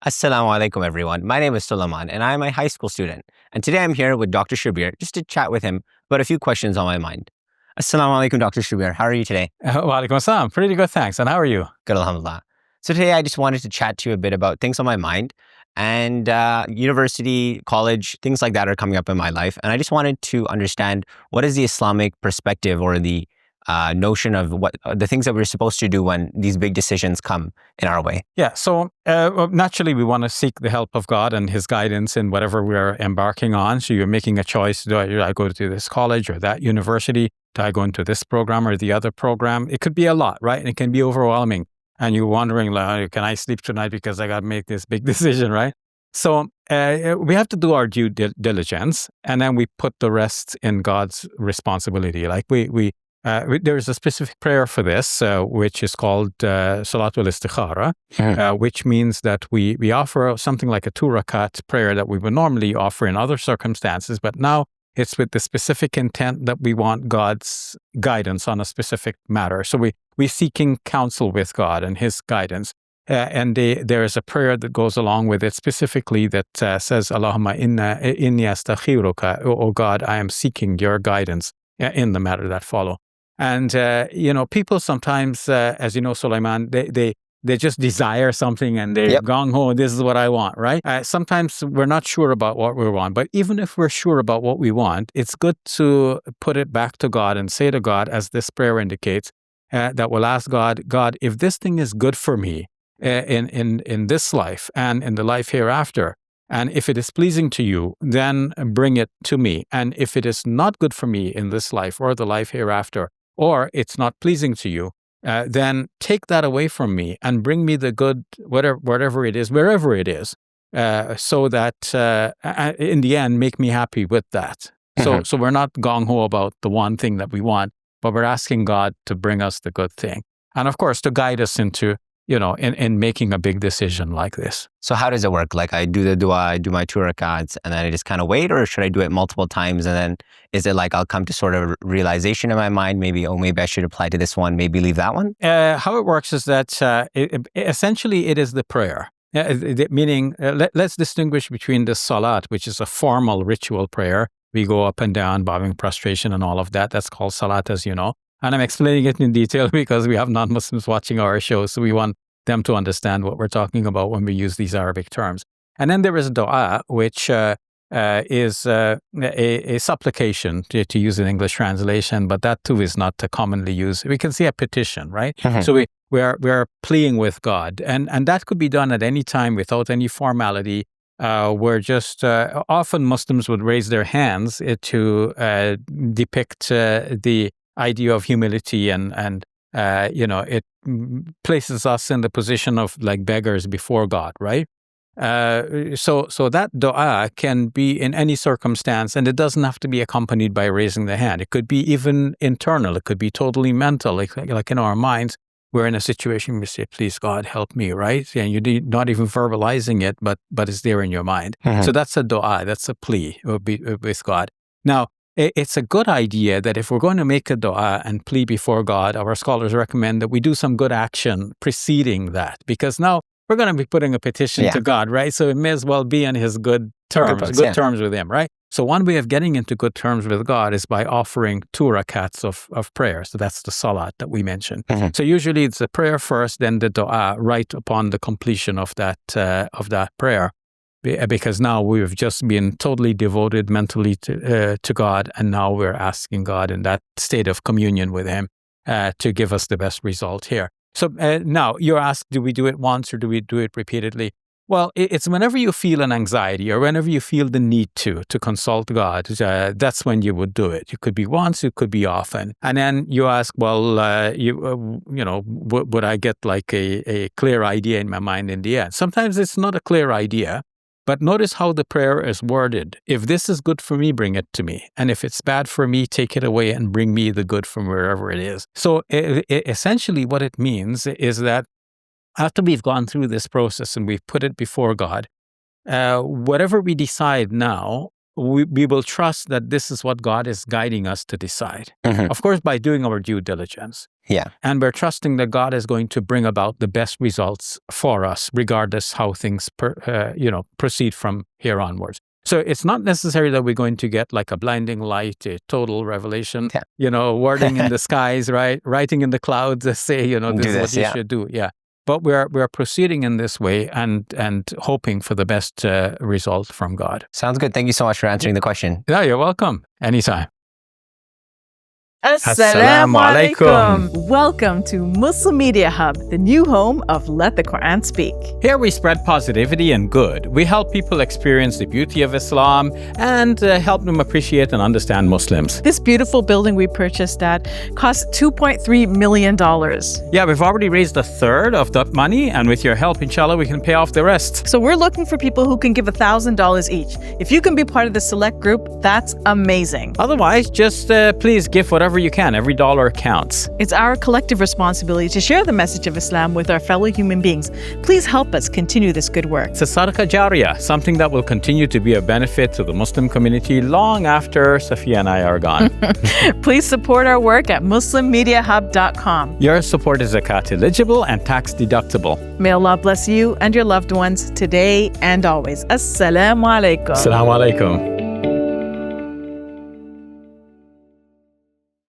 Assalamu alaikum, everyone. My name is Sulaiman, and I'm a high school student. And today I'm here with Dr. Shabir just to chat with him about a few questions on my mind. Assalamu alaikum, Dr. Shabir. How are you today? Wa alaikum assalam. Pretty good, thanks. And how are you? Good, alhamdulillah. So today I just wanted to chat to you a bit about things on my mind. And university, college, things like that are coming up in my life. And I just wanted to understand what is the Islamic perspective or the notion of what the things that we're supposed to do when these big decisions come in our way. Yeah, so naturally we want to seek the help of God and His guidance in whatever we're embarking on. So you're making a choice. Do I go to this college or that university? Do I go into this program or the other program? It could be a lot, right? And it can be overwhelming. And you're wondering, like, can I sleep tonight because I got to make this big decision, right? So we have to do our due diligence, and then we put the rest in God's responsibility. Like there's a specific prayer for this, which is called Salatul Istikhara, which means that we offer something like a 2 rakat prayer that we would normally offer in other circumstances, but now it's with the specific intent that we want God's guidance on a specific matter. So we're seeking counsel with God and His guidance. And there is a prayer that goes along with it specifically that says, Allahumma inni astakhiruka, oh God, I am seeking your guidance in the matter that follow. And, people sometimes, as you know, Sulaiman, they just desire something and they're gung-ho, this is what I want, right? Sometimes we're not sure about what we want, but even if we're sure about what we want, it's good to put it back to God and say to God, as this prayer indicates, that we'll ask God, if this thing is good for me in this life and in the life hereafter, and if it is pleasing to you, then bring it to me. And if it is not good for me in this life or the life hereafter, or it's not pleasing to you, then take that away from me and bring me the good, whatever it is, wherever it is, so that in the end, make me happy with that. So we're not gung-ho about the one thing that we want, but we're asking God to bring us the good thing. And of course, to guide us into, in making a big decision like this. So how does it work? Like I do the dua, I do my 2 rakats, and then I just kind of wait, or should I do it multiple times? And then is it like I'll come to sort of realization in my mind, maybe I should apply to this one, maybe leave that one? How it works is that essentially it is the prayer. Meaning, let's distinguish between the salat, which is a formal ritual prayer. We go up and down, bowing, prostration, and all of that. That's called salat, as you know. And I'm explaining it in detail because we have non-Muslims watching our show, so we want them to understand what we're talking about when we use these Arabic terms. And then there is dua, which is a supplication, to use an English translation, but that too is not commonly used. We can say a petition, right? So we are pleading with God, and that could be done at any time without any formality. We're just often Muslims would raise their hands to depict the idea of humility, and it places us in the position of like beggars before God, right? So that dua can be in any circumstance, and it doesn't have to be accompanied by raising the hand. It could be even internal. It could be totally mental, like in our minds. We're in a situation where we say, please, God, help me, right? And you're not even verbalizing it, but it's there in your mind. So that's a dua, that's a plea with God. Now, it's a good idea that if we're going to make a dua and plea before God, our scholars recommend that we do some good action preceding that, because now we're going to be putting a petition to God, right? So it may as well be on His good terms, terms with Him, right? So one way of getting into good terms with God is by offering 2 rakats of prayer. So that's the salat that we mentioned. So usually it's the prayer first, then the dua right upon the completion of that prayer. Because now we've just been totally devoted mentally to God, and now we're asking God in that state of communion with Him to give us the best result here. So now you're asked, do we do it once or do we do it repeatedly? Well, it's whenever you feel an anxiety or whenever you feel the need to consult God, that's when you would do it. It could be once, it could be often. And then you ask, well, would I get like a clear idea in my mind in the end? Sometimes it's not a clear idea. But notice how the prayer is worded. If this is good for me, bring it to me. And if it's bad for me, take it away and bring me the good from wherever it is. So essentially what it means is that after we've gone through this process and we've put it before God, whatever we decide now we will trust that this is what God is guiding us to decide. Of course, by doing our due diligence. Yeah. And we're trusting that God is going to bring about the best results for us, regardless how things proceed from here onwards. So it's not necessary that we're going to get like a blinding light, a total revelation, wording in the skies, right? Writing in the clouds that say, this is what you should do. Yeah. But we're proceeding in this way and hoping for the best result from God. Sounds good. Thank you so much for answering the question. Yeah, you're welcome. Anytime. Assalamu alaikum. Welcome to Muslim Media Hub, the new home of Let the Quran Speak. Here we spread positivity and good. We help people experience the beauty of Islam and help them appreciate and understand Muslims. This beautiful building we purchased that cost $2.3 million. Yeah, we've already raised a third of that money, and with your help, inshallah, we can pay off the rest. So we're looking for people who can give $1,000 each. If you can be part of the select group, that's amazing. Otherwise, just please give whatever you can. Every dollar counts. It's our collective responsibility to share the message of Islam with our fellow human beings. Please help us continue this good work. It's a sadaqah jariyah, something that will continue to be a benefit to the Muslim community long after Safiya and I are gone. Please support our work at muslimmediahub.com. Your support is zakat eligible and tax deductible. May Allah bless you and your loved ones today and always. Assalamu alaikum. Assalamu alaikum.